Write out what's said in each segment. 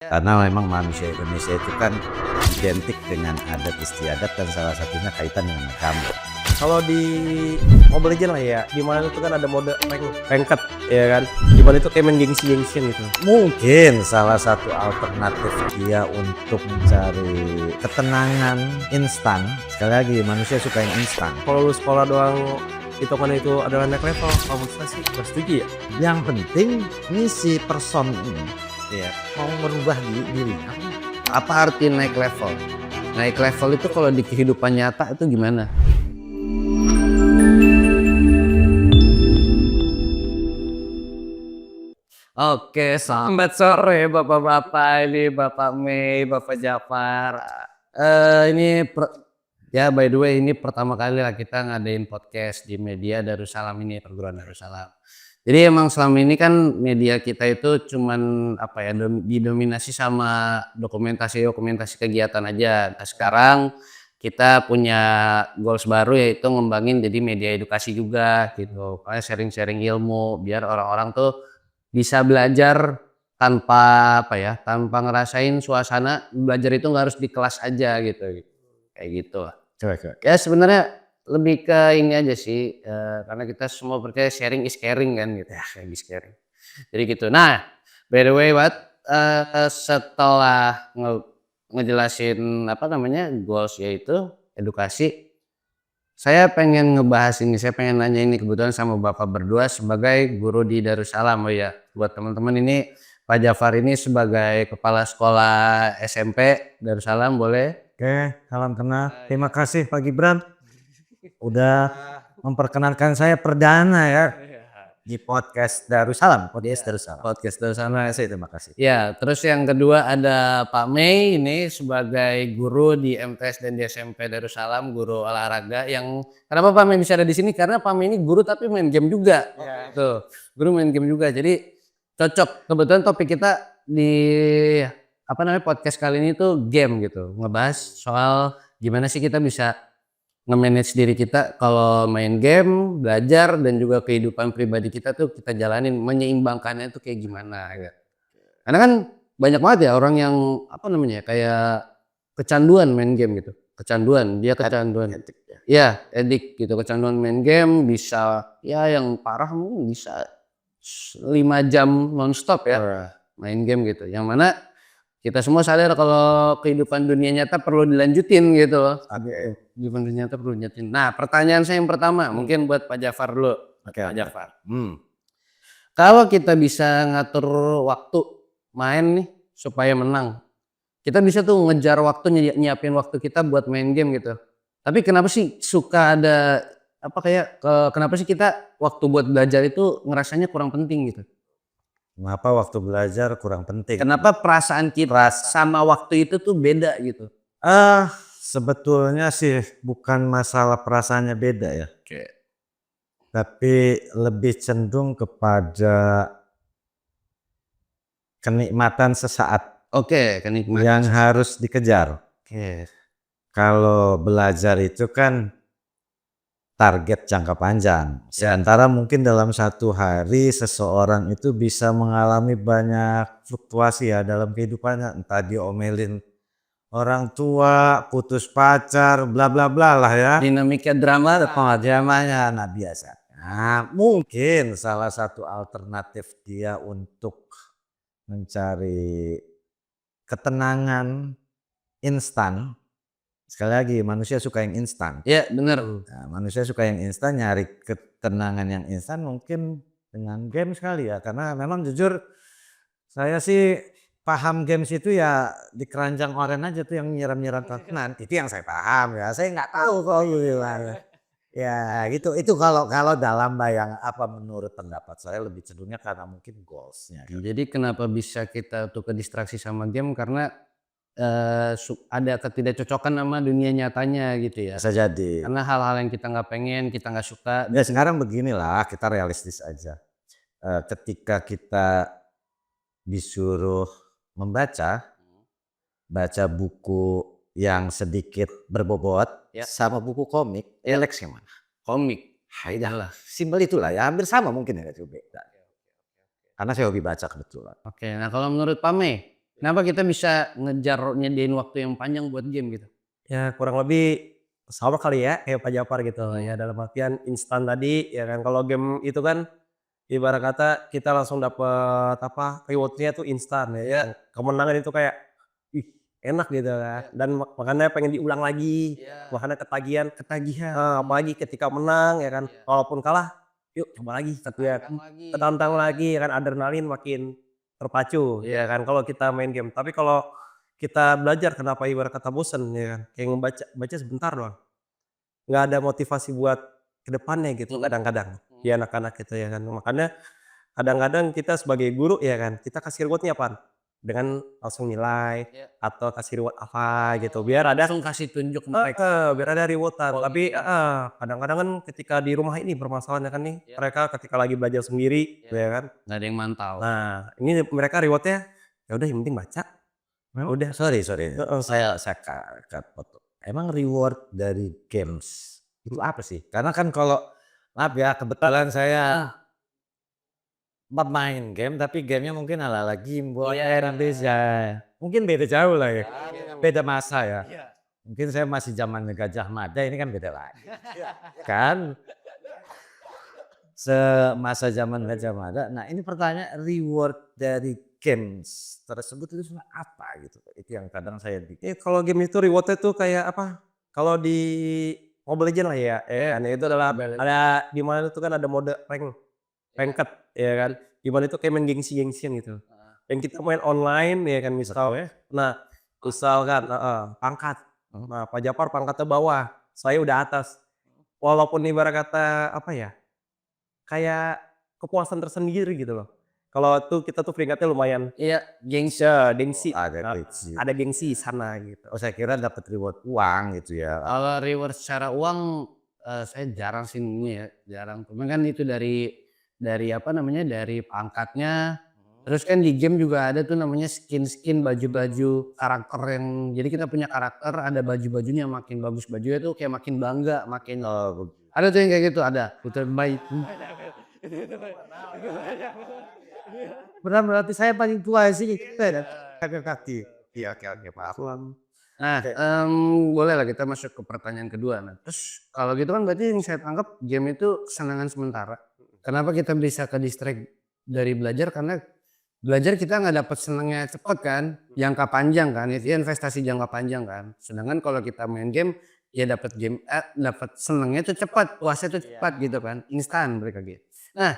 Karena memang manusia Indonesia itu kan identik dengan adat istiadat dan salah satunya kaitan dengan agama. Kalau di Mobile Legends lah ya, di mana itu kan ada mode ranked ya kan, di mana itu kayak main gengsi-gengsian gitu. Mungkin salah satu alternatif dia untuk mencari ketenangan instan. Sekali lagi manusia suka yang instan. Kalau lu sekolah doang itu kan itu adalah naik level, kamu sih nggak setuju ya? Yang penting ini si person ini mau merubah dirinya. Apa arti naik level? Naik level itu kalau di kehidupan nyata itu gimana? Oke, selamat sore bapak-bapak, ini Bapak Mei, Bapak Jafar. Ya by the way ini pertama kali lah kita ngadain podcast di media Darussalam ini, perguruan Darussalam. Jadi emang selama ini kan media kita itu cuman didominasi sama dokumentasi kegiatan aja. Nah, sekarang kita punya goals baru yaitu ngembangin jadi media edukasi juga gitu. Kayak sharing-sharing ilmu biar orang-orang tuh bisa belajar tanpa tanpa ngerasain suasana belajar itu nggak harus di kelas aja gitu. Kayak gitu. Coba. Ya sebenarnya lebih ke ini aja sih, karena kita semua percaya sharing is caring kan gitu ya, sharing is caring. Jadi gitu. Nah, by the way, setelah ngejelasin goals yaitu edukasi, saya pengen ngebahas ini, saya pengen nanya ini kebetulan sama Bapak berdua sebagai guru di Darussalam. Oh ya, buat teman-teman ini Pak Jafar ini sebagai kepala sekolah SMP Darussalam boleh? Oke, salam kenal. Terima kasih Pak Gibran udah memperkenalkan saya perdana ya di podcast Darussalam. Podcast Darussalam. Terima kasih. Ya, terus yang kedua ada Pak Mei ini sebagai guru di MTS dan di SMP Darussalam, guru olahraga. Yang kenapa Pak Mei bisa ada di sini? Karena Pak Mei ini guru tapi main game juga. Tuh, guru main game juga. Jadi cocok. Kebetulan topik kita di podcast kali ini tuh game gitu. Ngebahas soal gimana sih kita bisa nge-manage diri kita kalau main game, belajar dan juga kehidupan pribadi kita tuh kita jalanin, menyeimbangkannya tuh kayak gimana ya. Karena kan banyak banget ya orang yang kayak kecanduan main game gitu. Kecanduan, dia kecanduan. Ya, edik gitu, kecanduan main game bisa ya yang parah mungkin bisa 5 jam nonstop ya main game gitu. Yang mana kita semua sadar kalau kehidupan dunia nyata perlu dilanjutin gitu loh. Kehidupan dunia nyata perlu dilanjutin. Nah, pertanyaan saya yang pertama mungkin buat Pak Jafar dulu. Pak Jafar. Kalau kita bisa ngatur waktu main nih supaya menang, kita bisa tuh ngejar waktu, nyiapin waktu kita buat main game gitu. Tapi kenapa sih suka ada kenapa sih kita waktu buat belajar itu ngerasanya kurang penting gitu? Kenapa waktu belajar kurang penting? Kenapa perasaan kita sama waktu itu tuh beda gitu? Sebetulnya sih bukan masalah perasaannya beda ya. Oke. Tapi lebih cenderung kepada kenikmatan sesaat. Oke, kenikmatan yang harus dikejar. Oke. Kalau belajar itu kan target jangka panjang. Sementara mungkin dalam satu hari seseorang itu bisa mengalami banyak fluktuasi ya dalam kehidupannya. Entah diomelin orang tua, putus pacar, bla bla bla lah ya. Dinamika dramanya Nah biasa. Nah, mungkin salah satu alternatif dia untuk mencari ketenangan instan. Sekali lagi manusia suka yang instan. Ya benar. Nah, manusia suka yang instan, nyari ketenangan yang instan mungkin dengan game sekali ya. Karena memang jujur saya sih paham games itu ya di keranjang oren aja tuh yang nyiram-nyiram tontonan. Itu yang saya paham ya. Saya nggak tahu kalau gimana. Ya gitu. Itu kalau dalam bayang menurut pendapat saya lebih cenderungnya karena mungkin goalsnya. Jadi kenapa bisa kita tuh ke distraksi sama game karena ada ketidakcocokan sama dunia nyatanya gitu ya. Bisa jadi. Karena hal-hal yang kita nggak pengen, kita nggak suka. Ya sekarang beginilah, kita realistis aja. Ketika kita disuruh baca buku yang sedikit berbobot sama buku komik, Alex yang mana? Komik. Haidah, simpel itulah ya, hampir sama mungkin ya, beda. Karena saya hobi baca kebetulan. Oke, nah kalau menurut Pak Mei, Kenapa kita bisa ngejar nyediain waktu yang panjang buat game gitu? Ya kurang lebih sama kali ya kayak Pak Japar gitu ya, dalam artian instan tadi ya kan. Kalau game itu kan ibarat kata kita langsung dapet apa, reward-nya tuh instan ya. Kemenangan itu kayak, ih enak gitu kan, dan makanya pengen diulang lagi, makanya ketagihan, apalagi ketika menang ya kan, walaupun kalah, yuk coba lagi gitu ya kan, ketantang lagi ya kan, adrenalin makin terpacu ya kan kalau kita main game. Tapi kalau kita belajar kenapa ibarat kata bosen ya kan, kayak baca sebentar doang, nggak ada motivasi buat ke depannya gitu kadang-kadang, di anak-anak gitu ya kan. Makanya kadang-kadang kita sebagai guru ya kan, kita kasih reward-nya apaan? Dengan langsung nilai atau kasih reward apa gitu, biar ada Langsung kasih tunjuk mereka. biar ada reward-an. Tapi kadang-kadang kan ketika di rumah ini permasalahannya kan nih, mereka ketika lagi belajar sendiri ya kan. Nggak ada yang mantau. Nah, ini mereka reward-nya ya udah yang penting baca. Udah. Sorry, Heeh. saya cut potong. Emang reward dari games itu apa sih? Karena kan kalau maaf ya, kebetulan saya pemain game, tapi gamenya mungkin ala-ala Game Boy, Indonesia. Mungkin beda jauh lah ya, beda masa ya. Mungkin saya masih zamannya Gajah Mada, ini kan beda lagi. Kan semasa zaman Gajah Mada. Nah ini pertanyaan, reward dari games tersebut itu sebenarnya apa gitu? Itu yang kadang saya pikir. Kalau game itu reward-nya tuh kayak apa? Kalau di Mobile Legends lah ya, kan itu adalah ada di mana itu kan ada mode ranked ya kan. Di mana itu kayak main gengsi-gengsian gitu. Yang kita main online ya kan misal ya. Nah, misalkan pangkat. Nah, Pak Japar pangkatnya bawah, saya udah atas. Walaupun ibarat kata apa ya? Kayak kepuasan tersendiri gitu loh. Kalau tuh kita tuh peringkatnya lumayan Iya, gengsi. gengsi. Ada Nah, gengsi. ada gengsi sana gitu. Oh saya kira dapat reward uang gitu ya. Kalau reward secara uang, saya jarang sih ini ya, jarang. Cuma kan itu dari apa namanya, dari pangkatnya. Terus kan di game juga ada tuh namanya skin-skin, baju-baju karakter yang jadi kita punya karakter, ada baju-bajunya, makin bagus bajunya tuh kayak makin bangga, makin ada tuh yang kayak gitu, ada. Putar baik. Berarti saya paling tua sih. Kaki. Iya oke paham. Nah, boleh lah kita masuk ke pertanyaan kedua. Nah, terus kalau gitu kan berarti yang saya tangkap game itu kesenangan sementara. Kenapa kita bisa ke distract dari belajar? Karena belajar kita nggak dapat senangnya cepet kan, jangka panjang kan, itu investasi jangka panjang kan. Sedangkan kalau kita main game, ya dapat dapat senangnya itu cepat, puasnya itu cepat gitu kan, instan mereka gitu. Nah,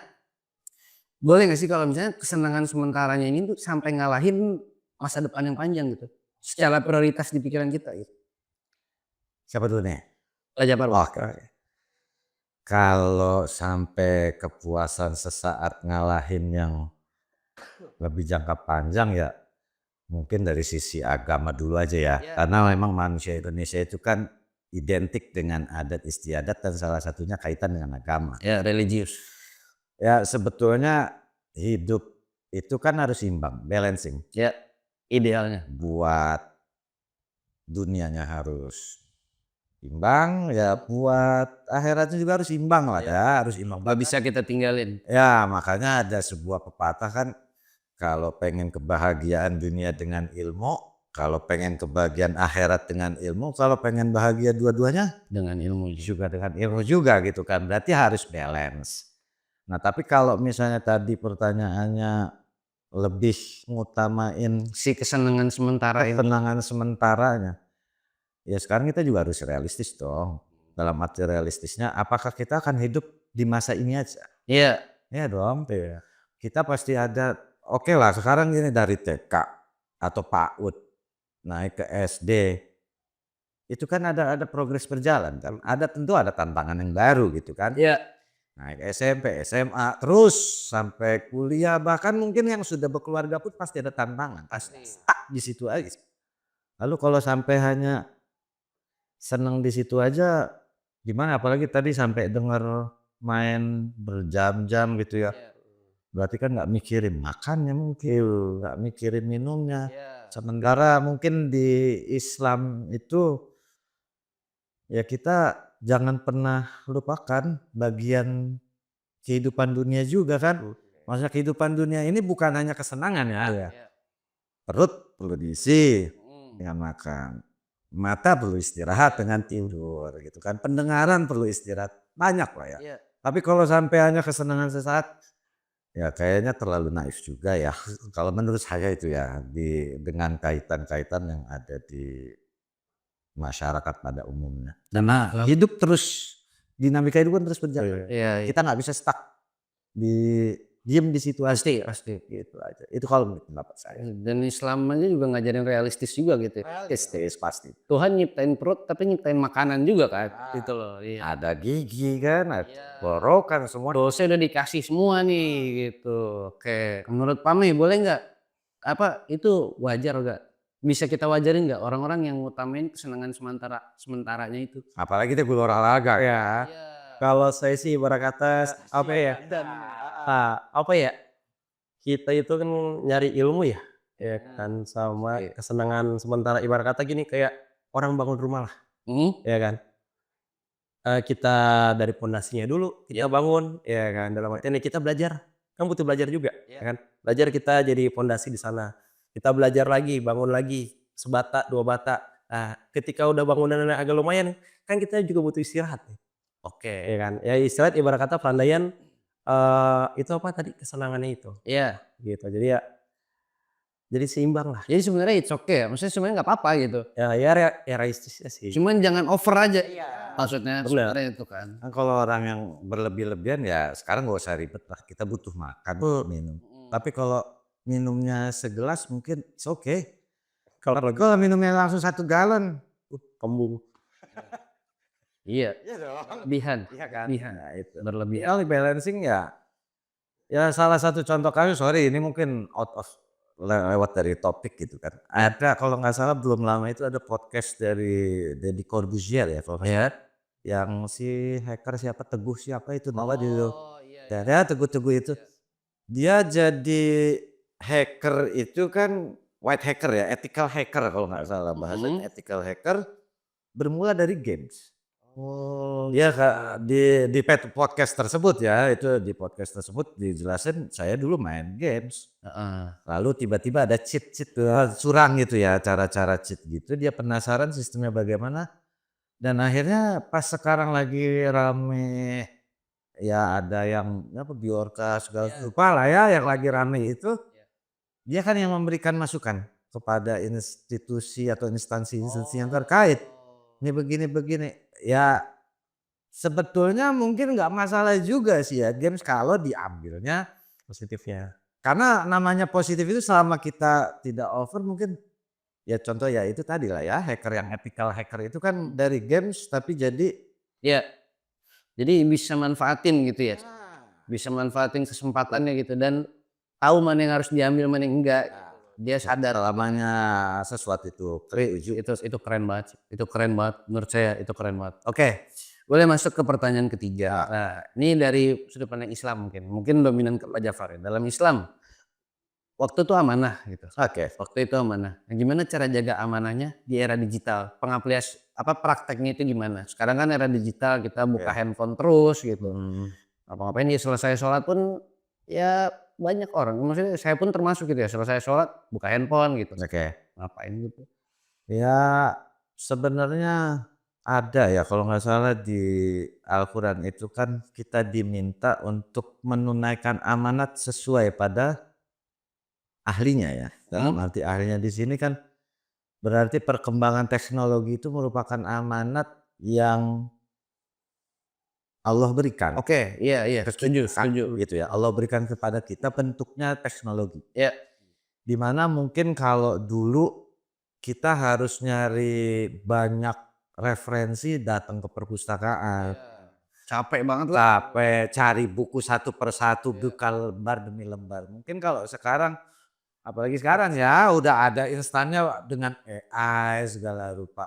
boleh nggak sih kalau misalnya kesenangan sementaranya ini tuh sampai ngalahin masa depan yang panjang gitu, secara prioritas di pikiran kita gitu. Siapa dulu nih? Belajar baru. Oke. Kalau sampai kepuasan sesaat ngalahin yang lebih jangka panjang ya mungkin dari sisi agama dulu aja ya. Karena memang manusia Indonesia itu kan identik dengan adat istiadat dan salah satunya kaitan dengan agama. Ya, religius. Ya sebetulnya hidup itu kan harus imbang, balancing. Ya, idealnya. Buat dunianya harus imbang, ya buat akhiratnya juga harus imbang lah ya, harus imbang. Nggak bisa kita tinggalin. Ya makanya ada sebuah pepatah kan, kalau pengen kebahagiaan dunia dengan ilmu, kalau pengen kebahagiaan akhirat dengan ilmu, kalau pengen bahagia dua-duanya Dengan ilmu juga dengan ilmu juga gitu kan, berarti harus balance. Nah tapi kalau misalnya tadi pertanyaannya lebih ngutamain si kesenangan sementara ini. ketenangan sementaranya, ya sekarang kita juga harus realistis dong. Dalam arti realistisnya, apakah kita akan hidup di masa ini aja? Iya. Ya dong. Kita pasti ada, oke lah sekarang ini dari TK atau PAUD naik ke SD, itu kan ada progres berjalan kan. Tentu ada tantangan yang baru gitu kan. Iya. Naik SMP, SMA, terus sampai kuliah, bahkan mungkin yang sudah berkeluarga pun pasti ada tantangan. Pasti stuck di situ aja. Lalu kalau sampai hanya seneng di situ aja gimana, apalagi tadi sampai denger main berjam-jam gitu ya. Berarti kan nggak mikirin makannya mungkin, nggak mikirin minumnya. Sementara mungkin di Islam itu ya kita jangan pernah lupakan bagian kehidupan dunia juga kan. Maksudnya kehidupan dunia ini bukan hanya kesenangan ya. perut perlu diisi dengan makan, mata perlu istirahat dengan tidur gitu kan, pendengaran perlu istirahat, banyak lah ya. Iya. Tapi kalau sampai hanya kesenangan sesaat, ya kayaknya terlalu naif juga ya. Kalau menurut saya itu ya, dengan kaitan-kaitan yang ada di masyarakat pada umumnya. Karena hidup terus, dinamika hidup kan terus berjalan. Iya, iya. Kita nggak bisa stuck diem di situasi Pasti. gitu aja. Itu kalau menurut pendapat saya. Dan Islam aja juga ngajarin realistis juga gitu. Realistis pasti. Tuhan nyiptain perut tapi nyiptain makanan juga kan. Gitu loh. Iya. Ada gigi kan, ada tenggorokan semua. Dosnya udah dikasih semua nih gitu. Oke, menurut Pame boleh nggak apa itu wajar nggak? Bisa kita wajarin nggak orang-orang yang ngutamain kesenangan sementaranya itu? Apalagi dia guru olahraga ya. Kalau saya sih ibarat kata apa ya? Apa ya? Kita itu kan nyari ilmu ya kan sama kesenangan sementara ibarat kata gini kayak orang bangun rumah lah, ya kan. Kita dari pondasinya dulu kita bangun, ya kan. Dalam artian ya kita belajar, kan butuh belajar juga, ya kan. Belajar kita jadi pondasi di sana. Kita belajar lagi, bangun lagi, sebata, 2 bata. Nah, ketika udah bangunannya agak lumayan, kan kita juga butuh istirahat nih. Oke. Ya kan, ya istirahat ibarat kata pelandaian, itu apa tadi, kesenangannya itu, Iya. gitu. Jadi seimbang lah. Jadi sebenarnya it's okay ya. Maksudnya sebenarnya nggak apa-apa gitu. Ya realistisnya sih. Cuman jangan over aja. Maksudnya Benar. sebenarnya itu kan. Kan kalau orang yang berlebih-lebihan ya sekarang gak usah ribet lah. Kita butuh makan, minum. Tapi kalau minumnya segelas mungkin it's okay. Kalau Kalau minumnya langsung 1 galon, kembung. Iya. iya dong. Berlebihan. Iya kan? Berlebihan. Nah, itu. Berlebihan. Kalau balancing ya salah satu contoh kasus, sorry ini mungkin out of lewat dari topik gitu kan. Ada kalau nggak salah belum lama itu ada podcast dari Deddy Corbuzier ya kalau nggak salah. Yang si hacker siapa Teguh siapa itu nama dia itu. Iya. Ya Teguh itu. Dia jadi hacker itu kan white hacker ya, ethical hacker kalau nggak salah bahasanya ethical hacker bermula dari games. Oh. Dia di podcast tersebut ya, itu di podcast tersebut dijelasin saya dulu main games. Lalu tiba-tiba ada cheat curang gitu ya, cara-cara cheat gitu. Dia penasaran sistemnya bagaimana. Dan akhirnya pas sekarang lagi rame ya ada yang apa Biorka segala lupa lah ya yang lagi rame itu. Dia kan yang memberikan masukan kepada institusi atau instansi-instansi yang terkait. Ini begini. Ya sebetulnya mungkin nggak masalah juga sih ya games kalau diambilnya Positifnya. karena namanya positif itu selama kita tidak over mungkin ya contoh ya itu tadi lah ya hacker yang ethical hacker itu kan dari games tapi jadi Iya. Jadi bisa manfaatin gitu ya. Bisa manfaatin kesempatannya gitu dan tahu mana yang harus diambil mana yang enggak. Dia sadar selamanya sesuatu itu itu keren banget. Itu keren banget menurut saya itu keren banget. Oke. Boleh masuk ke pertanyaan ketiga. Nah, ini dari sudut pandang Islam mungkin dominan ke Pak Jafar ya. Dalam Islam waktu itu amanah gitu. Oke. Waktu itu amanah. Nah, gimana cara jaga amanahnya di era digital? Prakteknya itu gimana? Sekarang kan era digital kita buka handphone terus gitu. Apa-ngapain ya selesai sholat pun ya banyak orang. Maksudnya saya pun termasuk gitu ya. Selesai sholat buka handphone gitu. Oke. Ngapain gitu? Ya sebenarnya ada ya kalau nggak salah di Al-Quran itu kan kita diminta untuk menunaikan amanat sesuai pada ahlinya ya. Dalam arti ahlinya di sini kan berarti perkembangan teknologi itu merupakan amanat yang Allah berikan. Oke, iya, setuju. Gitu ya. Allah berikan kepada kita bentuknya teknologi. Ya. Dimana mungkin kalau dulu kita harus nyari banyak referensi datang ke perpustakaan. Capek banget lah. Capek cari buku satu persatu buka lembar demi lembar. Mungkin kalau sekarang apalagi sekarang ya udah ada instannya dengan AI segala rupa.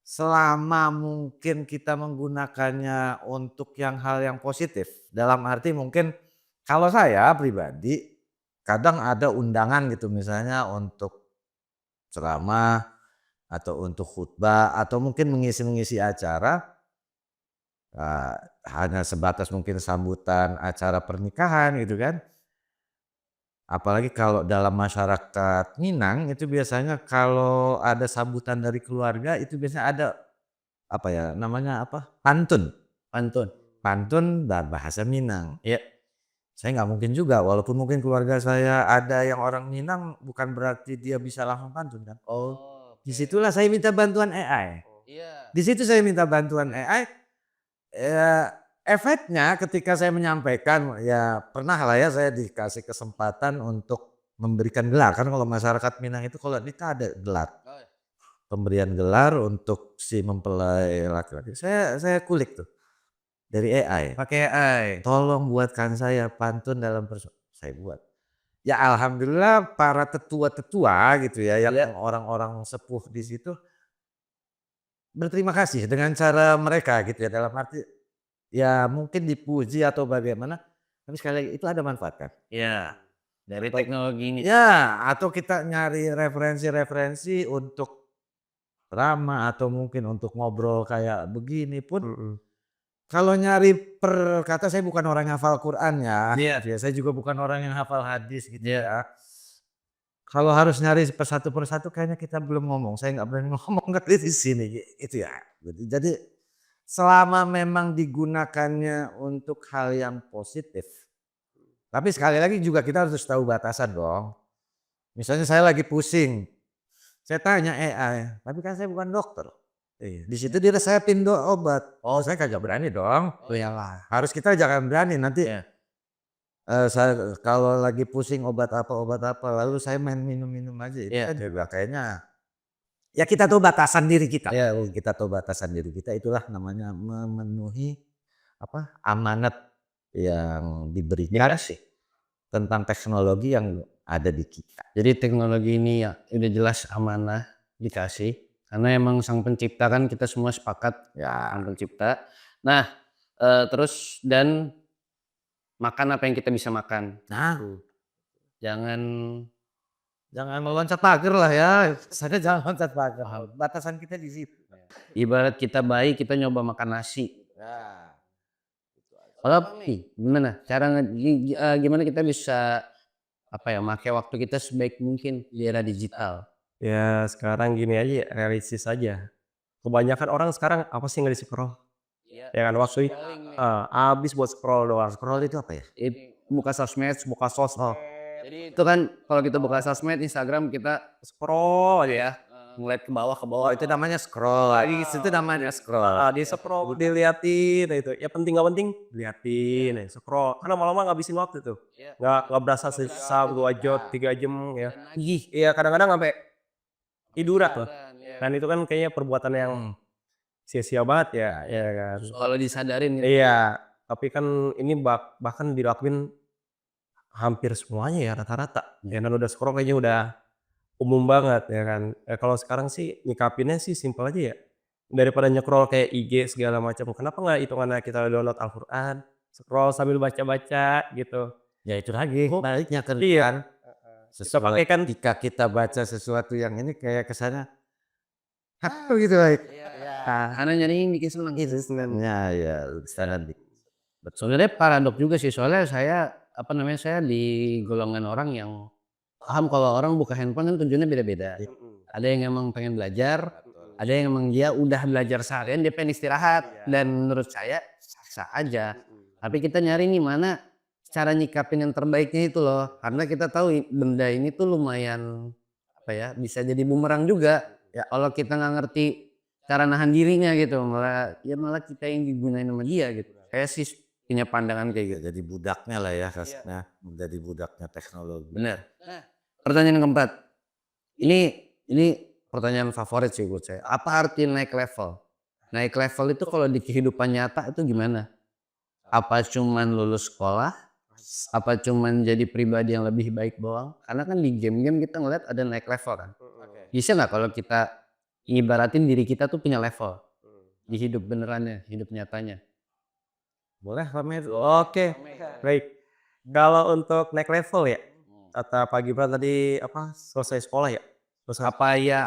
Selama mungkin kita menggunakannya untuk hal yang positif. Dalam arti mungkin kalau saya pribadi kadang ada undangan gitu misalnya untuk ceramah atau untuk khutbah atau mungkin mengisi acara hanya sebatas mungkin sambutan acara pernikahan gitu kan. Apalagi kalau dalam masyarakat Minang itu biasanya kalau ada sambutan dari keluarga itu biasanya ada apa ya namanya apa? Pantun. Pantun. Pantun dan bahasa Minang. Iya. Saya nggak mungkin juga walaupun mungkin keluarga saya ada yang orang Minang bukan berarti dia bisa langsung pantun kan. Oh, Disitulah saya minta bantuan AI. iya. Di situ saya minta bantuan AI. Efeknya ketika saya menyampaikan ya pernah lah ya saya dikasih kesempatan untuk memberikan gelar kan kalau masyarakat Minang itu kalau nikah ada gelar. Oh, iya. Pemberian gelar untuk si mempelai laki-laki. Saya kulik tuh dari AI. Pakai AI. Tolong buatkan saya pantun dalam saya buat. Ya alhamdulillah para tetua-tetua gitu ya yang Iya. orang-orang sepuh di situ berterima kasih dengan cara mereka gitu ya dalam arti ya mungkin dipuji atau bagaimana, tapi sekali lagi itu ada manfaat kan. Iya. Dari Atau teknologi ini. ya atau kita nyari referensi-referensi untuk drama atau mungkin untuk ngobrol kayak begini pun Mhm. kalau nyari per kata saya bukan orang yang hafal Quran ya, Iya. ya saya juga bukan orang yang hafal hadis gitu Iya. ya. Kalau harus nyari persatu persatu kayaknya kita belum ngomong, saya nggak berani ngomong ngerti di sini itu ya. Jadi selama memang digunakannya untuk hal yang positif, tapi sekali lagi juga kita harus tahu batasan dong. Misalnya saya lagi pusing, saya tanya AI, tapi kan saya bukan dokter. Iya, di situ dia resepin obat. Oh, saya kagak berani dong. Oh iyalah. Harus kita jangan berani nanti Iya. saya kalau lagi pusing obat apa, lalu saya main minum-minum aja itu Iya. kan juga kayaknya ya kita tahu batasan diri kita. Iya. Kita tahu batasan diri kita itulah namanya memenuhi apa amanat yang diberikan Dikasih. tentang teknologi yang ada di kita. Jadi teknologi ini ya udah jelas amanah dikasih karena emang sang pencipta kan kita semua sepakat Ya, sang pencipta. Nah, terus dan makan apa yang kita bisa makan. nah Jangan jangan meloncat pagar lah ya. Saya jangan loncat pagar. Batasan kita di situ. ibarat kita bayi kita nyoba makan nasi. Ya. Kalau gimana cara gimana kita bisa apa ya pakai waktu kita sebaik mungkin di era digital. Ya sekarang gini aja ya, realistis aja. Kebanyakan orang sekarang apa sih nggak di-scroll? Iya. Ya kan waktu habis buat scroll doang. Scroll itu apa ya? Buka sosmed, Buka sosmed, jadi itu kan kalau kita buka sosmed, Instagram kita scroll aja ya. ngeliat ke bawah Oh itu namanya scroll. Di situ namanya scroll. Di-scroll, diliatin itu. Ya penting nggak penting, liatin, scroll. Kan lama-lama ngabisin waktu tuh. Iya. Nggak berasa sejam, 2 jam, 3 jam ya. lagi. Iya kadang-kadang sampai tiduran tuh. Iya. Dan itu kan kayaknya perbuatan yang sia-sia banget ya, ya kan. Kalau disadarin gitu. Iya, tapi kan ini bahkan dilakuin hampir semuanya ya rata-rata. Ya dan udah scroll kayaknya udah umum banget ya kan. Kalau sekarang sih nyikapinnya sih simpel aja ya. Daripada nyekrol kayak IG segala macam, kenapa nggak hitungannya kita download Al-Qur'an, scroll sambil baca-baca gitu. Ya itu lagi baliknya kan. Iya. Kita Sesuatu pakai kan ketika kita baca sesuatu yang ini kayak kesannya gitu baik. Karena nyari bikin seneng. Ya nanti. Sebenarnya paradok juga sih soalnya saya apa namanya saya di golongan orang yang paham kalau orang buka handphone kan tujuannya beda-beda. Ada yang emang pengen belajar, ada yang emang dia udah belajar seharian dia pengen istirahat dan menurut saya sah-sah aja. Tapi kita nyari nih mana cara nyikapin yang terbaiknya itu loh. Karena kita tahu benda ini tuh lumayan apa ya bisa jadi bumerang juga. Ya kalau kita nggak ngerti cara nahan dirinya gitu malah kita yang digunain sama dia gitu. Kayak sih punya pandangan kayak gitu. Jadi budaknya lah ya kasarnya, menjadi budaknya teknologi. Bener. Nah, pertanyaan keempat. Ini pertanyaan favorit sih buat saya. Apa arti naik level? Naik level itu kalau di kehidupan nyata itu gimana? Apa cuman lulus sekolah? Apa cuman jadi pribadi yang lebih baik doang? Karena kan di game-game kita ngeliat ada naik level kan. Bisa nggak kalau kita ngibaratin diri kita tuh punya level di hidup benerannya, hidup nyatanya? Boleh Pak Med? Oke, baik. Kalau untuk naik level ya, kata Pak Gibran tadi apa selesai sekolah ya?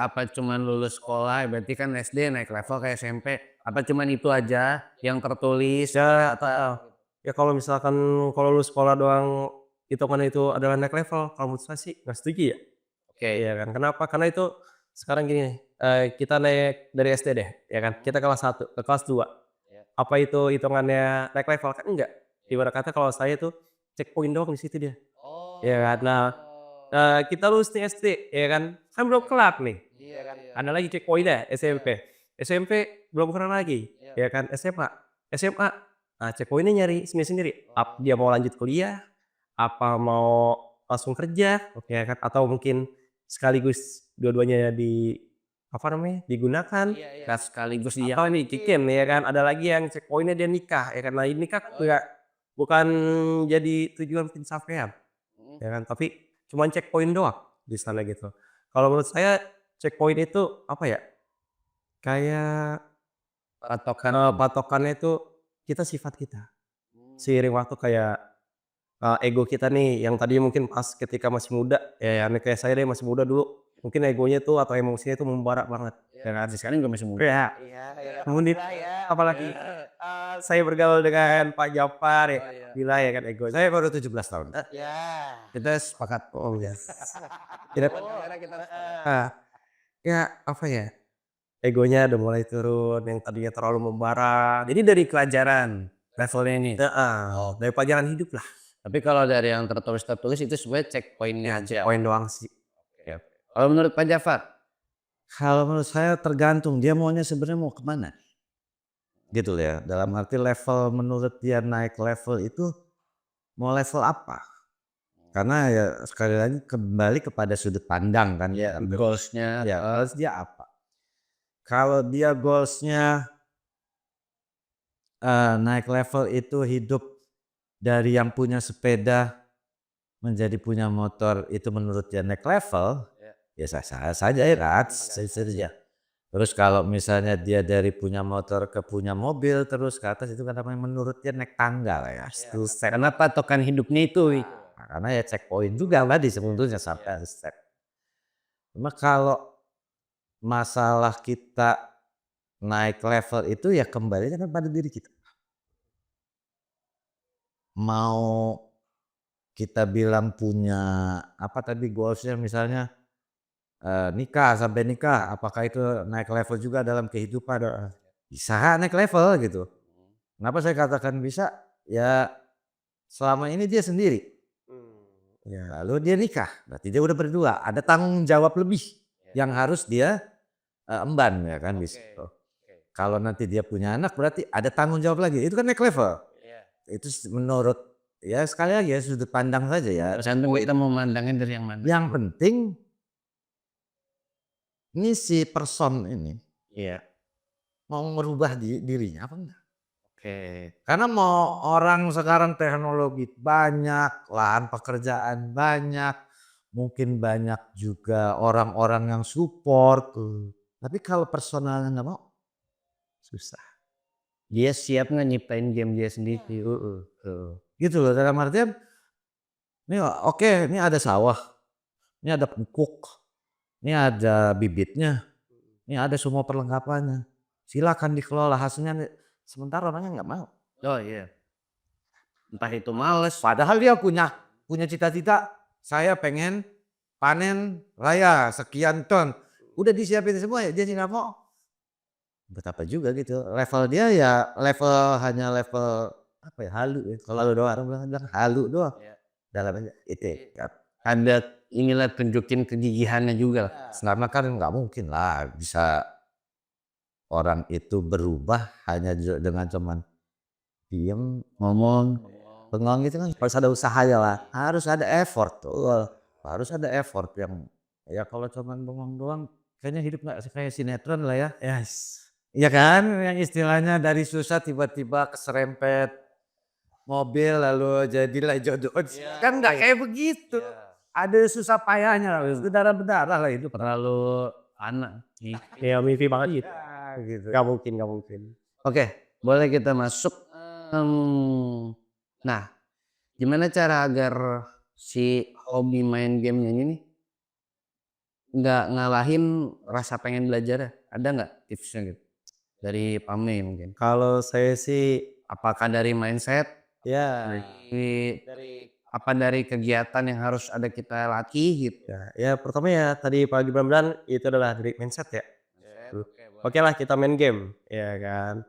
Apa cuman lulus sekolah berarti kan SD naik level kayak SMP, apa cuman itu aja yang tertulis Ya, atau ya kalau misalkan kalau lulus sekolah doang hitungan itu adalah naik level, kalau menurut saya sih nggak setuju ya. Oke. Iya kan, kenapa? Karena itu sekarang gini, kita naik dari SD deh, ya kan, kita kelas 1 ke kelas 2. Iya. Apa itu hitungannya naik level? Kan enggak. Ibarat kata kalau saya tuh checkpoint doang di situ dia, ya kan. Nah, kita lulus nih SD, ya kan, kan belum kelar nih, Iya kan. ada lagi checkpoint-nya SMP. SMP belum kelar lagi, ya kan, SMA, nah checkpoint-nya nyari sendiri-sendiri. Dia mau lanjut kuliah, apa mau langsung kerja, ya kan, atau mungkin sekaligus dua-duanya apa namanya, digunakan. Kan sekaligus dia. Atau nih Kikin ya kan, ada lagi yang checkpoint-nya dia nikah ya kan. Nah ini nikah bukan jadi tujuan pencapaian ya kan, tapi cuman checkpoint doang di sana gitu. Kalau menurut saya checkpoint itu apa ya, kayak Patokan. patokannya itu sifat kita. Seiring waktu kayak, ego kita nih yang tadinya mungkin pas ketika masih muda, ya kayak saya deh masih muda dulu, mungkin egonya tuh atau emosinya itu membara banget, ya kan. Sekarang juga masih muda. Iya. Kemudian apalagi, saya bergaul dengan Pak Japar ya, gila ya kan ego. Saya baru 17 tahun. Kita sepakat. Oh ya. Tidak ya apa ya, egonya udah mulai turun, yang tadinya terlalu membara. Jadi dari pelajaran levelnya ini. Heeh, dari pelajaran hidup lah. Tapi kalau dari yang tertulis itu sebenarnya checkpointnya aja. Poin doang sih. Kalau menurut Pak Jafar? Kalau menurut saya tergantung dia maunya sebenarnya mau kemana. Gitu ya, dalam arti level menurut dia naik level itu mau level apa? Karena ya sekali lagi kembali kepada sudut pandang kan. Ya, goals-nya. Ya, goals dia apa? Kalau dia goalsnya naik level itu hidup dari yang punya sepeda menjadi punya motor, itu menurut dia naik level, ya sah-sah saja ya kan, saja. Terus kalau misalnya dia dari punya motor ke punya mobil terus ke atas, itu kan namanya menurut dia naik tangga lah ya. Karena patokan hidupnya itu. Nah, karena ya checkpoint juga tadi sebetulnya sampai step. Cuma kalau masalah kita naik level itu ya kembali kan pada diri kita. Mau kita bilang punya apa tadi goalsnya misalnya nikah, sampai nikah, apakah itu naik level juga dalam kehidupan? Bisa naik level gitu. Kenapa saya katakan bisa? Ya selama ini dia sendiri. Ya, lalu dia nikah, berarti dia udah berdua. Ada tanggung jawab lebih yang harus dia emban ya kan di situ. Kalau nanti dia punya anak berarti ada tanggung jawab lagi. Itu kan naik level. Itu menurut ya sekali lagi ya sudut pandang saja ya. Tergantung kita mau mandangin dari yang mana. Yang penting ini si person ini mau merubah dirinya apa enggak? Karena mau orang sekarang teknologi banyak, lahan pekerjaan banyak, mungkin banyak juga orang-orang yang support. Tapi kalau personalnya nggak mau, susah. Dia siap nggak nyiptain game dia sendiri. Gitu loh, dalam artian ini oke, ini ada sawah, ini ada pupuk, ini ada bibitnya, ini ada semua perlengkapannya. Silakan dikelola, hasilnya sementara orangnya nggak mau. Oh iya. Entah itu males. Padahal dia punya cita-cita, saya pengen panen raya sekian ton. Udah disiapin semua ya, dia nggak mau. Betapa juga gitu. Level dia ya hanya level apa ya, halu ya. Kalau orang bilang halu doang. Dalamnya itu. Ada inilah tunjukin kegigihannya juga lah. Karena kan nggak mungkin lah bisa orang itu berubah hanya dengan cuman diem ngomong bengong gitu kan. Harus ada usahanya lah, harus ada effort tuh, harus ada effort yang ya kalau cuman bengong doang kayaknya hidup nggak kayak sinetron lah ya. Iya kan, yang istilahnya dari susah tiba-tiba keserempet mobil lalu jadilah jodoh. Kan nggak kayak begitu. Ada susah payahnya lah, berdarah-berdarah lah itu. Terlalu anak. Ya mimpi banget gitu. Gitu. Gak mungkin. Oke, boleh kita masuk. Nah, gimana cara agar si hobi main gamenya ini nih nggak ngalahin rasa pengen belajar? Ada nggak tipsnya gitu? Dari Pame mungkin. Kalau saya sih Apakah dari mindset? ya Dari apa dari kegiatan yang harus ada kita latih gitu. Ya pertama ya tadi Pak Gibran bilang itu adalah dari mindset ya. Oke lah kita main game, ya kan.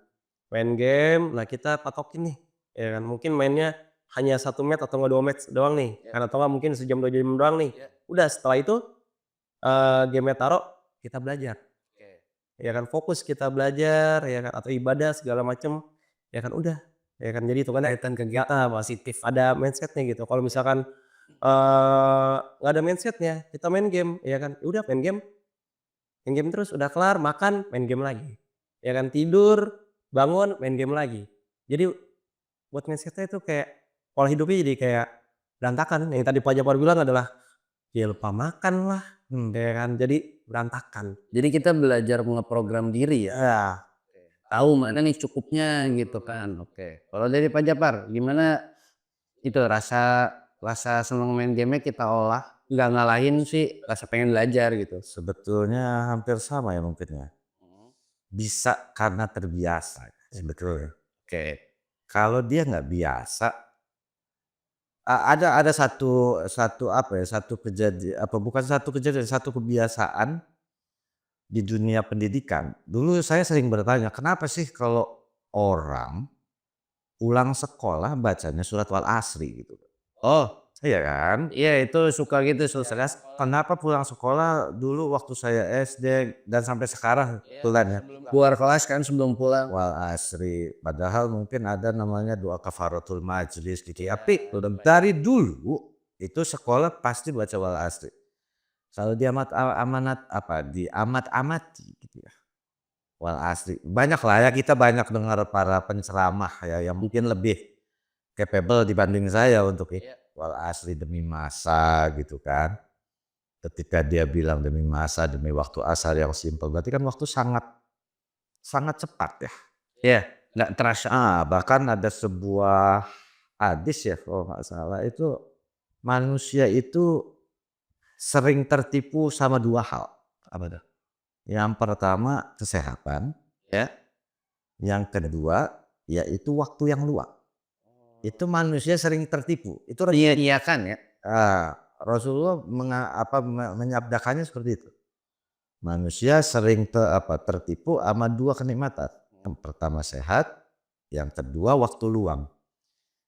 Main game, nah kita patokin nih, ya kan. Mungkin mainnya hanya 1 match atau enggak 2 match doang nih, kan atau enggak mungkin sejam 2 jam doang nih. Udah setelah itu, game-nya taruh, kita belajar. Ya kan, fokus kita belajar, ya kan, atau ibadah segala macem, ya kan udah, ya kan. Jadi itu kan Kaitan kegiatan positif. ada mindset-nya gitu. Kalau misalkan, nggak ada mindset-nya, kita main game, ya kan, ya udah main game terus, udah kelar makan, main game lagi. Ya kan, tidur, bangun, main game lagi. Jadi buat mindset-nya itu kayak pola hidupnya jadi kayak berantakan. Yang tadi Pak Japar bilang adalah, ya lupa makan lah, ya kan, jadi berantakan. Jadi kita belajar ngeprogram diri ya. Ya, Tahu mana nih cukupnya gitu kan. Oke. Kalau dari Pak Japar gimana itu rasa seneng main game kita olah nggak ngalahin sih rasa pengen belajar gitu. Sebetulnya hampir sama ya mungkin ya. Bisa karena terbiasa sebetulnya. Oke. Kalau dia nggak biasa, ada satu apa ya, satu kejadian apa bukan satu kejadian, satu kebiasaan di dunia pendidikan. Dulu saya sering bertanya, kenapa sih kalau orang pulang sekolah bacanya surat Wal Asri gitu. Oh, Iya kan? iya itu suka gitu Terus kenapa pulang sekolah dulu waktu saya SD dan sampai sekarang kebetulan ya. keluar kelas kan sebelum pulang. Wal Asri, padahal mungkin ada namanya doa kafaratul majlis gitu ya. Tapi dari dulu itu sekolah pasti baca Wal Asri. Kalau diamat-amati gitu ya. Wal Asri. Banyak lah ya, kita banyak dengar para penceramah ya yang mungkin lebih capable dibanding saya untuk itu. Wal Asri demi masa gitu kan. Ketika dia bilang demi masa, demi waktu asar yang simpel, berarti kan waktu sangat sangat cepat ya. Iya, nggak terasa. Bahkan ada sebuah hadis ya kalau nggak salah itu manusia itu sering tertipu sama 2 hal. Apa tuh? Yang pertama kesehatan, Ya. yang kedua yaitu waktu yang luang. Itu manusia sering tertipu. Itu Iya kan ya. Rasulullah menyabdakannya seperti itu. Manusia sering tertipu sama 2 kenikmatan. Yang pertama sehat, yang kedua waktu luang.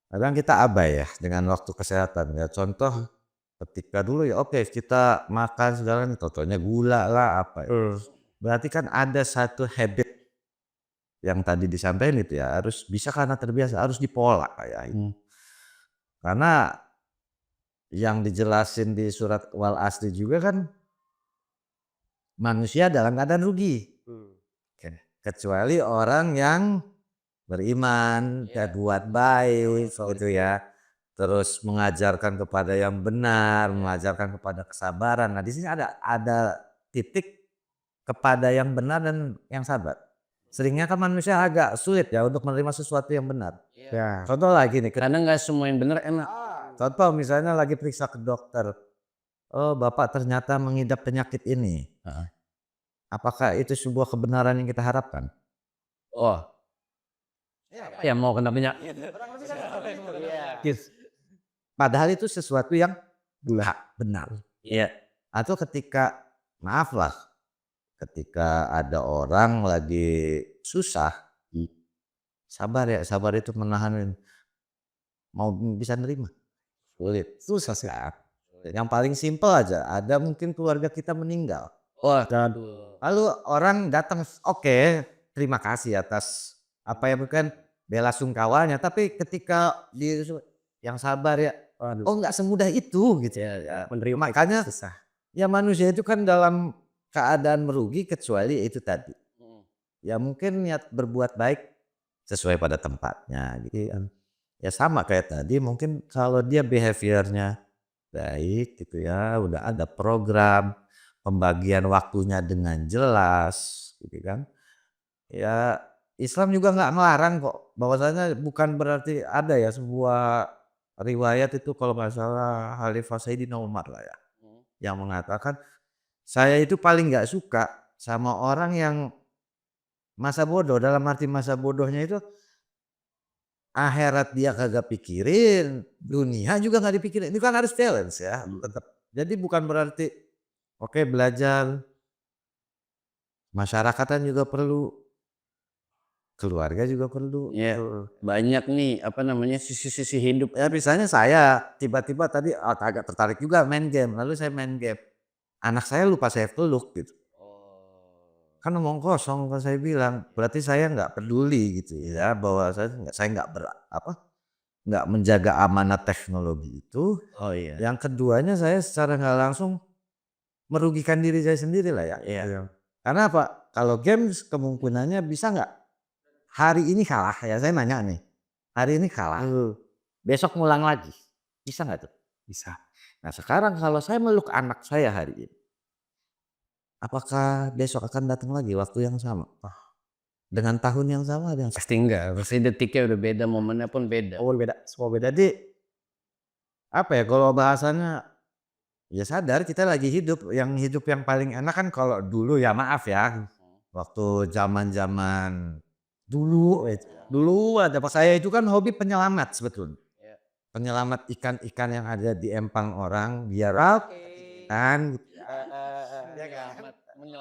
Kadang kita abai ya dengan waktu kesehatan ya. Contoh ketika dulu ya oke kita makan segala contohnya gula lah apa. Berarti kan ada satu habit yang tadi disampaikan itu ya harus bisa karena terbiasa harus dipola kayak itu. Karena yang dijelasin di surat Wal Asri juga kan manusia dalam keadaan rugi. Kecuali orang yang beriman, buat baik gitu ya. Terus mengajarkan kepada yang benar, mengajarkan kepada kesabaran. Nah, di sini ada titik kepada yang benar dan yang sabar. Seringnya kan manusia agak sulit ya untuk menerima sesuatu yang benar. Ya. Contoh lagi nih, Karena nggak semua yang bener enak. contoh misalnya lagi periksa ke dokter. Oh, Bapak ternyata mengidap penyakit ini. Apakah itu sebuah kebenaran yang kita harapkan? Oh. Ya mau kena penyakit. Padahal itu sesuatu yang benar. Iya. Atau ketika, maaf lah, ketika ada orang lagi susah, sabar ya, sabar itu menahan, mau bisa nerima, sulit, susah kan. Yang paling simpel aja, ada mungkin keluarga kita meninggal. Lalu orang datang, oke, terima kasih atas apa ya bukan bela sungkawanya, tapi ketika yang sabar ya, oh nggak semudah itu gitu ya. Menerima makanya susah. Ya manusia itu kan dalam keadaan merugi kecuali itu tadi. Ya mungkin niat berbuat baik sesuai pada tempatnya gitu kan. Ya sama kayak tadi mungkin kalau dia behaviornya baik gitu ya, udah ada program pembagian waktunya dengan jelas gitu kan. Ya Islam juga nggak ngelarang kok, bahwasanya bukan berarti ada ya sebuah riwayat itu kalau nggak salah Khalifah Sayyidina Umar lah ya, yang mengatakan saya itu paling nggak suka sama orang yang masa bodoh, dalam arti masa bodohnya itu akhirat dia kagak pikirin, dunia juga nggak dipikirin. Ini kan harus balance ya, tetap. Jadi bukan berarti oke belajar, masyarakatan juga perlu, keluarga juga perlu. Iya. Banyak nih apa namanya sisi-sisi hidup. Ya misalnya saya tiba-tiba tadi agak tertarik juga main game, lalu saya main game. Anak saya lupa saya peluk gitu. Kan omong kosong kan saya bilang, berarti saya nggak peduli gitu ya bahwa saya nggak menjaga amanat teknologi itu. Oh iya. Yang keduanya saya secara nggak langsung merugikan diri saya sendiri lah ya. Iya. Karena apa? Kalau games kemungkinannya bisa nggak hari ini kalah ya, saya nanya nih, hari ini kalah, besok ngulang lagi, bisa nggak tuh? Bisa. Nah sekarang kalau saya meluk anak saya hari ini, apakah besok akan datang lagi waktu yang sama? Dengan tahun yang sama ada yang Pasti enggak, pasti detiknya udah beda, momennya pun beda. Oh beda, semua beda. jadi apa ya kalau bahasanya ya sadar kita lagi hidup yang paling enak kan kalau dulu ya maaf ya waktu zaman dulu ada pas saya itu kan hobi penyelamat sebetulnya. Penyelamat ikan-ikan yang ada di empang orang biar kan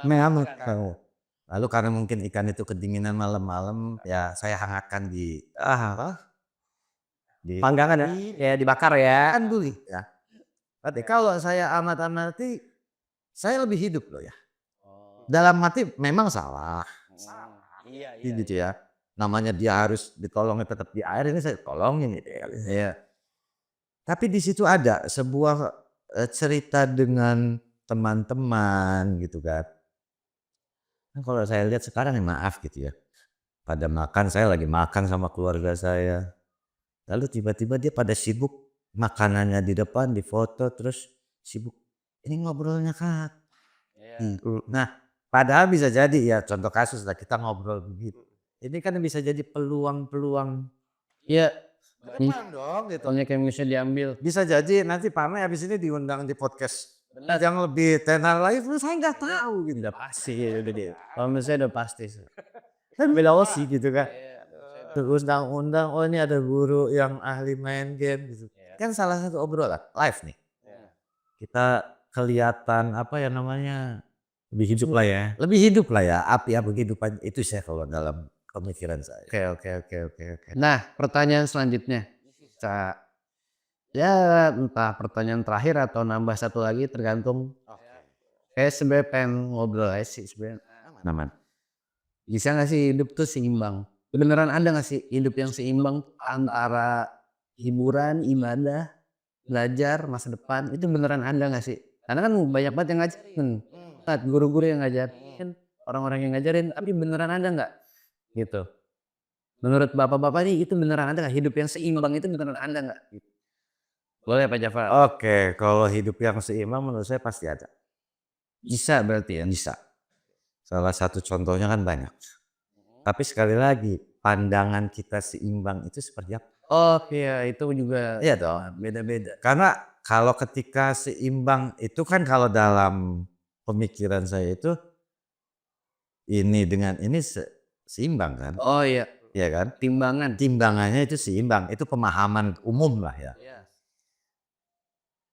menyelamatkan. Lalu karena mungkin ikan itu kedinginan malam-malam ya saya hangatkan di di Panggangan ya, ya dibakar ya. kan dulu ya. Tapi kalau saya amati saya lebih hidup loh ya. Dalam hati memang salah. Gitu ya. Namanya dia harus ditolongin tetap di air ini saya tolongin gitu ya. Iya. Tapi di situ ada sebuah cerita dengan teman-teman gitu kan. Nah, kalau saya lihat sekarang ya maaf gitu ya. Pada makan saya lagi makan sama keluarga saya. Lalu tiba-tiba dia pada sibuk makanannya di depan difoto terus sibuk. Ini ngobrolnya kan. Nah, padahal bisa jadi ya contoh kasus lah kita ngobrol begitu. Ini kan bisa jadi peluang-peluang. Iya. Depan dong gitu. Banyak yang bisa diambil. Bisa jadi nanti Pak Mei habis ini diundang di podcast yang lebih tenar lagi, saya nggak tahu gitu. Udah pasti udah dia. Kalau menurut saya udah pasti sih. Kan beda sih gitu kan. Terus undang-undang, oh ini ada guru yang ahli main game gitu. Kan salah satu obrolan live nih. Kita kelihatan apa ya namanya Lebih hidup lah ya. lebih hidup lah ya api-api kehidupan itu saya kalau dalam pemikiran saya. Oke. Nah, pertanyaan selanjutnya. Ya entah pertanyaan terakhir atau nambah satu lagi tergantung. Kayak sebenarnya pengen ngobrol aja sih sebenarnya. Aman. Bisa nggak sih hidup tuh seimbang? Beneran ada nggak sih hidup yang seimbang antara hiburan, ibadah, belajar, masa depan itu beneran ada nggak sih? Karena kan banyak banget yang ngajarin, guru-guru yang ngajarin, orang-orang yang ngajarin, tapi beneran ada nggak? Gitu. Menurut bapak-bapak nih itu beneran ada nggak? Hidup yang seimbang itu beneran ada nggak? Gitu. Boleh Pak Jafar? Oke, kalau hidup yang seimbang menurut saya pasti ada. Bisa berarti ya? Bisa. Salah satu contohnya kan banyak. Tapi sekali lagi pandangan kita seimbang itu seperti apa? Oh iya itu juga Iya dong. beda-beda. Karena kalau ketika seimbang itu kan kalau dalam pemikiran saya itu ini dengan ini seimbang kan? Oh iya, Iya kan? timbangan. Timbangannya itu seimbang, itu pemahaman umum lah ya.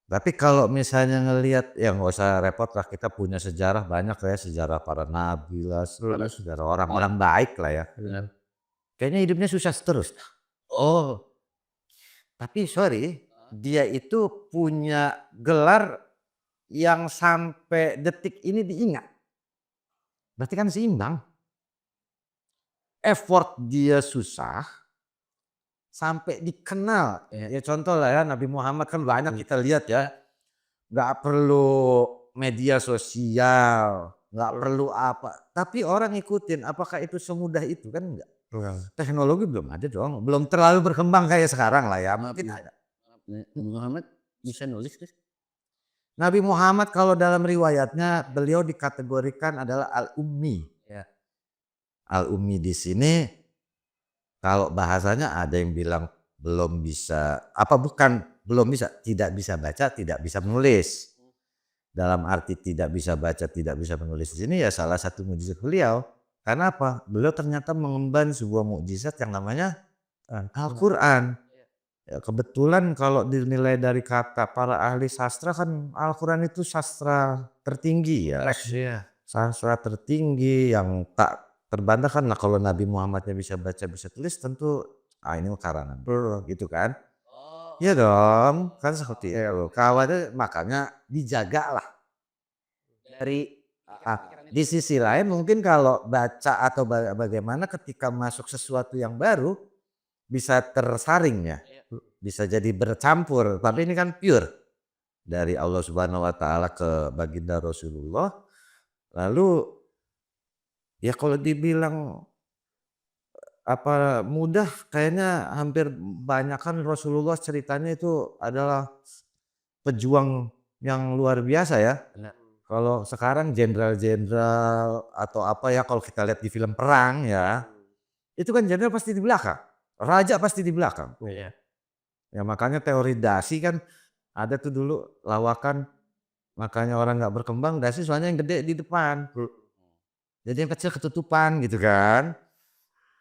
Tapi kalau misalnya ngelihat ya nggak usah repot lah kita punya sejarah banyak lah ya sejarah para nabi lah, sejarah orang-orang baik lah ya. Benar. Kayaknya hidupnya susah terus. Oh, Tapi sorry, dia itu punya gelar yang sampai detik ini diingat. Berarti kan seimbang. Effort dia susah sampai dikenal. Ya contoh lah ya Nabi Muhammad kan banyak kita lihat ya. Nggak perlu media sosial, nggak perlu apa. Tapi orang ikutin. Apakah itu semudah itu kan enggak? Teknologi belum ada dong, belum terlalu berkembang kayak sekarang lah ya. Mungkin ada. Muhammad bisa nulis guys. Nabi Muhammad kalau dalam riwayatnya beliau dikategorikan adalah al-ummi. Ya. Al-ummi di sini kalau bahasanya ada yang bilang belum bisa, belum bisa, tidak bisa baca, tidak bisa menulis. Dalam arti tidak bisa baca, tidak bisa menulis di sini ya salah satu mukjizat beliau. Karena apa? Beliau ternyata mengemban sebuah mukjizat yang namanya Al-Quran. Ya, kebetulan kalau dinilai dari kata para ahli sastra kan Al-Quran itu sastra tertinggi ya. Iya. Sastra tertinggi yang tak terbantahkan lah kalau Nabi Muhammadnya bisa baca bisa tulis tentu ini karangan gitu kan. Iya dong, kan seperti itu. Kawannya makanya dijaga lah dari di sisi lain mungkin kalau baca atau bagaimana ketika masuk sesuatu yang baru bisa tersaring ya. Bisa jadi bercampur, tapi ini kan pure dari Allah Subhanahu wa taala ke baginda Rasulullah. Lalu ya kalau dibilang apa mudah kayaknya hampir banyak kan Rasulullah ceritanya itu adalah pejuang yang luar biasa ya. Kalau sekarang jenderal-jenderal atau apa ya kalau kita lihat di film perang ya, itu kan jenderal pasti di belakang, raja pasti di belakang. Iya. Ya makanya teori dasi kan ada tuh dulu lawakan, makanya orang nggak berkembang dasi soalnya yang gede di depan. Jadi yang kecil ketutupan gitu kan.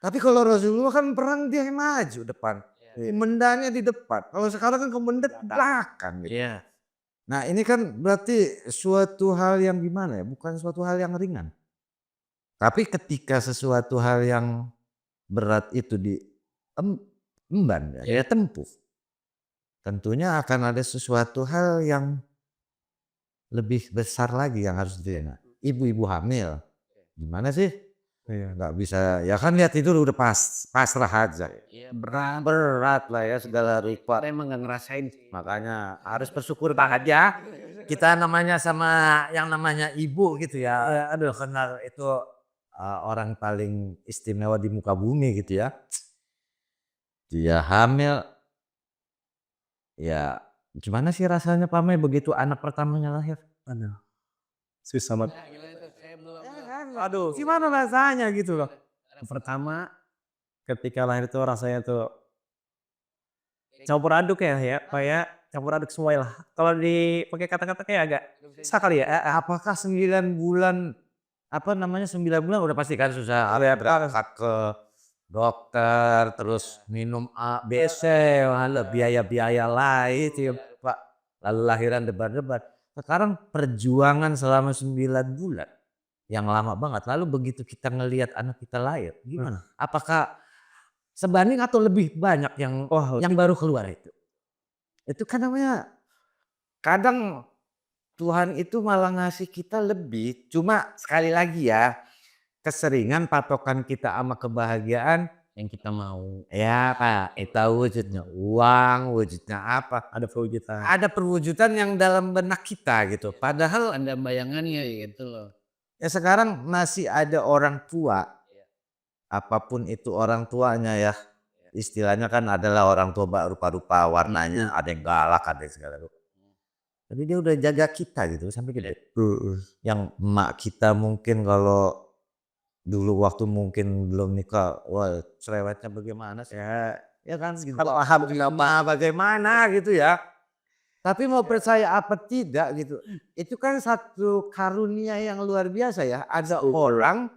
Tapi kalau Rasulullah kan perang dia yang maju depan. Komandannya di depan. Kalau sekarang kan komandan di belakang gitu. Iya. Nah ini kan berarti suatu hal yang gimana ya, bukan suatu hal yang ringan. Tapi ketika sesuatu hal yang berat itu diemban ya tempuh. Tentunya akan ada sesuatu hal yang lebih besar lagi yang harus diterima. Ibu-ibu hamil, gimana sih? Iya, nggak bisa. Ya kan lihat itu udah pasrah aja. Iya, berat. Berat lah ya segala rupa. Saya emang nggak ngerasain sih. Makanya harus bersyukur banget ya. Kita namanya sama yang namanya ibu gitu ya. Aduh kenal itu orang paling istimewa di muka bumi gitu ya. Dia hamil. Ya gimana sih rasanya Pak Mei begitu anak pertamanya lahir? Aduh. Susah banget. Aduh, gimana rasanya gitu loh? Pertama ketika lahir tuh rasanya tuh campur aduk ya Pak ya, campur aduk semua lah. Kalau dipakai kata-kata kayak agak susah kali ya. Apakah 9 bulan apa namanya 9 bulan udah pasti kan susah berangkat ke dokter terus minum A, B, C, biaya-biaya lain ya Pak. Lalu lahiran debar-debar. Sekarang perjuangan selama 9 bulan yang lama banget. Lalu begitu kita ngelihat anak kita lahir, gimana? Apakah sebanding atau lebih banyak yang baru keluar itu? Itu kan namanya kadang Tuhan itu malah ngasih kita lebih. Cuma sekali lagi ya, keseringan patokan kita sama kebahagiaan Yang kita mau. ya Pak, itu wujudnya uang, wujudnya apa? Ada perwujudan. Ada perwujudan yang dalam benak kita gitu. Padahal Ada bayangannya gitu loh. ya sekarang masih ada orang tua, apapun itu orang tuanya ya. Istilahnya kan adalah orang tua rupa-rupa warnanya, ada yang galak, ada yang segala rupa. Jadi dia udah jaga kita gitu sampai gede. Yang emak kita mungkin kalau dulu waktu mungkin belum nikah, wah cerewetnya bagaimana sih? Ya kan gitu. Alhamdulillah bagaimana gitu ya. Tapi mau percaya apa tidak gitu. Itu kan satu karunia yang luar biasa ya. Ada orang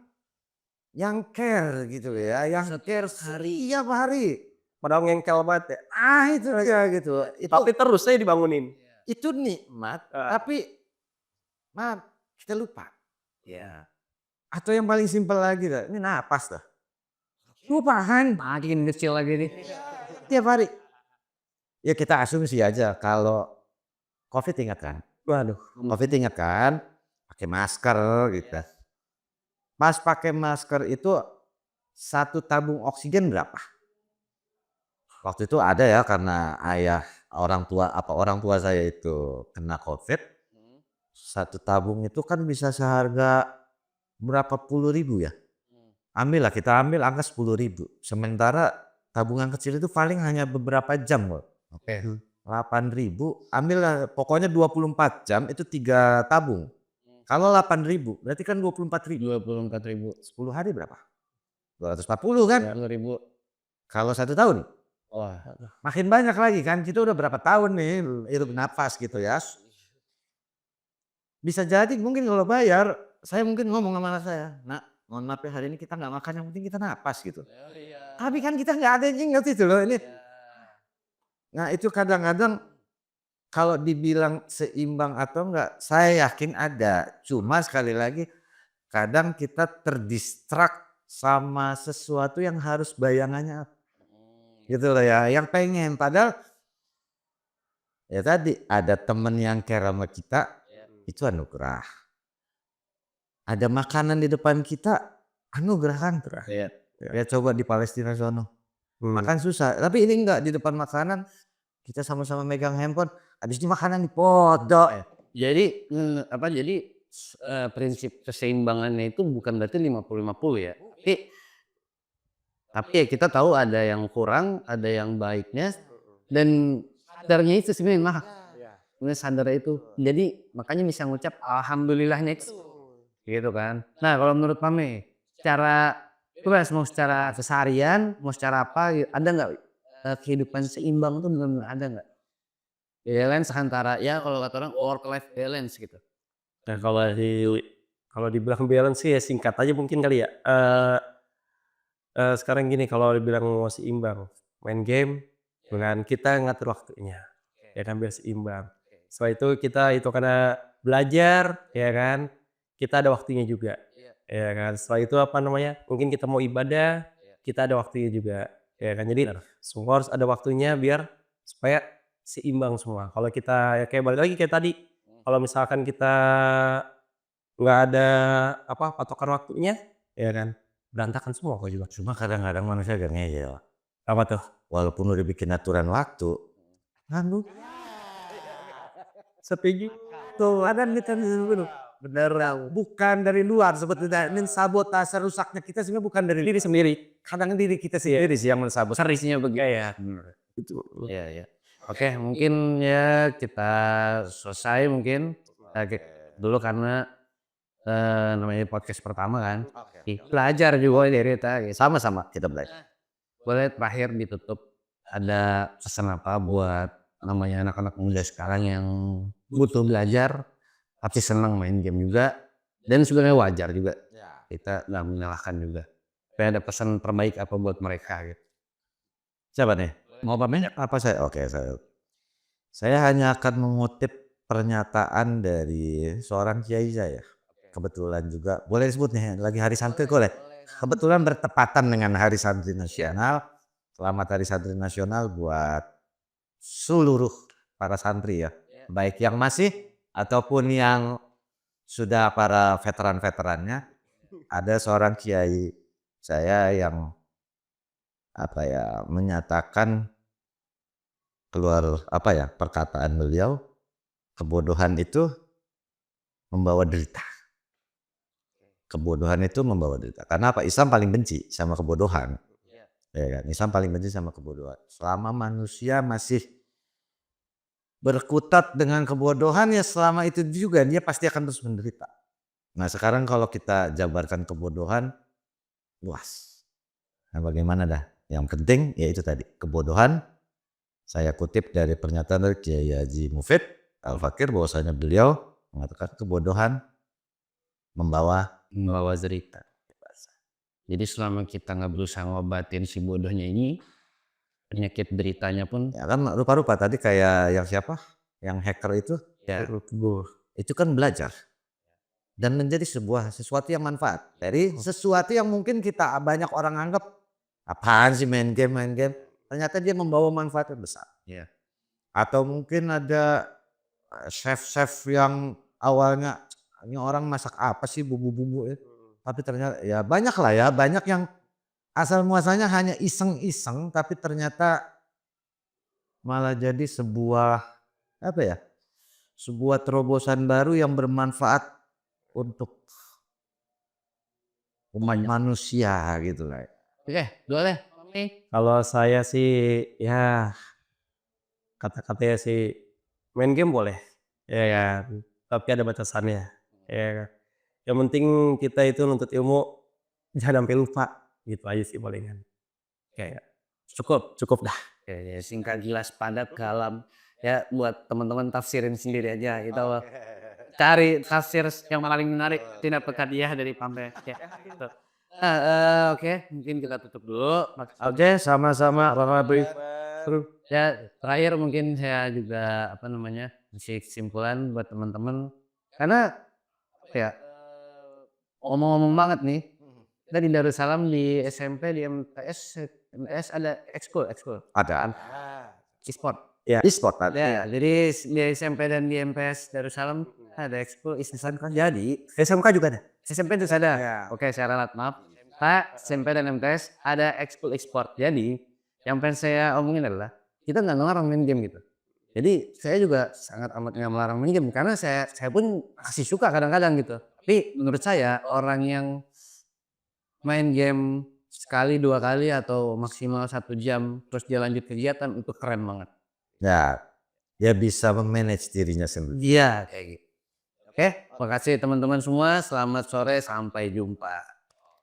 yang care gitu ya. Yang care setiap hari. Padahal ngengkel banget ya. Itu aja gitu. Tapi terus saya dibangunin. Itu nikmat. Tapi maaf kita lupa. Ya. Atau yang paling simpel lagi dah. Ini napas dah. Lupaan. Makin kecil lagi nih. Tiap hari. Ya kita asumsi aja kalau COVID ingat kan? Waduh. COVID ingat kan? Pakai masker gitu. Pas pakai masker itu 1 tabung oksigen berapa? Waktu itu ada ya karena orang tua saya itu kena COVID. 1 tabung itu kan bisa seharga berapa puluh ribu ya. Kita ambil angka 10.000. Sementara tabungan kecil itu paling hanya beberapa jam kok. Oke. 8.000 ambil pokoknya 24 jam itu 3 tabung. Kalau 8.000 berarti kan 24.000. 24.000. 10 hari berapa? 240 kan? 10.000. Kalau 1 tahun Wah. makin banyak lagi kan. Kita udah berapa tahun nih hirup nafas gitu ya. Bisa jadi mungkin kalau bayar saya mungkin ngomong sama anak saya, nak mohon maaf ya hari ini kita nggak makan yang penting kita napas gitu. Tapi kan kita nggak ada yang ingat itu loh ini. Nah itu kadang-kadang kalau dibilang seimbang atau enggak, saya yakin ada. Cuma sekali lagi kadang kita terdistrak sama sesuatu yang harus bayangannya apa. Gitu loh ya, yang pengen. Padahal ya tadi ada temen yang care sama kita, itu anugerah. Ada makanan di depan kita, anugerah kan. Iya. Ya coba di Palestina sono. Makan susah, tapi ini enggak, di depan makanan kita sama-sama megang handphone, habis ini makanan dipodok. Jadi prinsip keseimbangannya itu bukan berarti 50-50 ya. Tapi ya kita tahu ada yang kurang, ada yang baiknya, dan sadarnya itu sebenarnya mahal. Sebenarnya sadarnya itu. Jadi makanya bisa ngucap alhamdulillahnya itu. Gitu kan. Nah kalau menurut Pame, secara mau secara keseharian, mau secara apa, ada nggak kehidupan seimbang tuh benar-benar ada nggak? Balance antara ya kalau kata orang work life balance gitu. Nah kalau dibilang balance sih ya singkat aja mungkin kali ya. Sekarang gini kalau dibilang mau seimbang, main game dengan kita ngatur waktunya, ya kan biar seimbang. Setelah itu kita itu karena belajar, ya kan, kita ada waktunya juga, ya kan. Setelah itu apa namanya, mungkin kita mau ibadah, kita ada waktunya juga, ya kan. Jadi semua harus ada waktunya biar supaya seimbang semua. Kalau kita ya kayak balik lagi kayak tadi, kalau misalkan kita nggak ada patokan waktunya, ya kan, berantakan semua kok juga. Cuma kadang-kadang manusia agak ngeyel. Apa tuh? Walaupun udah bikin aturan waktu, nganggu. Setuju. Tuh ada kita bener, bukan dari luar sebetulnya, ini sabotase rusaknya kita sebenarnya bukan dari diri sendiri. Kadang diri kita sendiri sih yang mensabotase. Serisnya begitu. Ya. Itu. Iya ya. Oke, mungkin ya kita selesai mungkin dulu karena namanya podcast pertama kan. Belajar juga dari kita. Sama-sama kita belajar. Boleh terakhir ditutup, ada pesan apa buat namanya anak-anak muda sekarang yang butuh belajar tapi senang main game juga, dan sebenarnya wajar juga kita nggak menyalahkan juga. Tapi ada pesan terbaik apa buat mereka gitu? Siapa nih? Mau pamer apa saya? Oke, saya hanya akan mengutip pernyataan dari seorang kiai saya. Kebetulan juga boleh disebut nih lagi hari santri boleh. Kebetulan bertepatan dengan Hari Santri Nasional. Selamat Hari Santri Nasional buat seluruh para santri ya. Baik yang masih ataupun yang sudah para veteran-veterannya. Ada seorang kiai saya yang menyatakan keluar perkataan beliau, kebodohan itu membawa derita. Kebodohan itu membawa derita. Karena apa? Islam paling benci sama kebodohan. Ya kan? Islam paling benci sama kebodohan. Selama manusia masih berkutat dengan kebodohan, ya selama itu juga dia pasti akan terus menderita. Nah sekarang kalau kita jabarkan kebodohan luas. Nah bagaimana dah? Yang penting ya itu tadi, kebodohan. Saya kutip dari pernyataan dari Kiai Haji Mufid Al-Fakir bahwasanya beliau mengatakan kebodohan membawa derita. Jadi selama kita nggak berusaha ngobatin si bodohnya ini, penyakit deritanya pun ya kan rupa-rupa tadi kayak yang siapa? Yang hacker itu ya itu kan belajar dan menjadi sesuatu yang manfaat dari sesuatu yang mungkin kita banyak orang anggap apaan sih main game, ternyata dia membawa manfaat yang besar. ya. Atau mungkin ada chef yang awalnya ini orang masak apa sih bumbu-bumbu ya. Tapi ternyata ya banyak lah ya, banyak yang asal muasalnya hanya iseng-iseng tapi ternyata malah jadi sebuah sebuah terobosan baru yang bermanfaat untuk umat manusia gitu lah. Oke, boleh. Kalau saya sih ya kata-katanya sih main game boleh, ya kan. Tapi ada batasannya, ya kan. Yang penting kita itu nuntut ilmu jangan sampai lupa, gitu aja sih palingan. Kayak cukup dah. Ya, singkat jelas padat dalam ya buat teman-teman tafsirin sendiri aja kita cari tafsir yang paling menarik, tidak hadiah dari Pame ya gitu. Oke, mungkin kita tutup dulu. Oke, sama-sama Bang Febri. Ya, terakhir mungkin saya juga ngasih kesimpulan buat teman-teman karena apa ya, ngomong-ngomong banget nih, kita di Darussalam di SMP di MTS ada ekskul Ada. e-sport. Ya, e-sport tadi. Ya, jadi di SMP dan di MTS Darussalam ada ekskul istisna kan jadi SMK juga ada. SMP itu ada. Ya. Oke, saya ralat maaf. Pak, SMP dan MTS ada ekskul e-sport. Jadi yang pengen saya omongin adalah kita nggak ngelarang main game gitu. Jadi saya juga sangat amat nggak melarang main game karena saya pun masih suka kadang-kadang gitu. Tapi menurut saya orang yang main game sekali 2 kali atau maksimal 1 jam terus dia lanjut kegiatan itu keren banget. Ya, dia bisa memanage dirinya sendiri. Iya kayak gitu. Oke, makasih teman-teman semua. Selamat sore, sampai jumpa.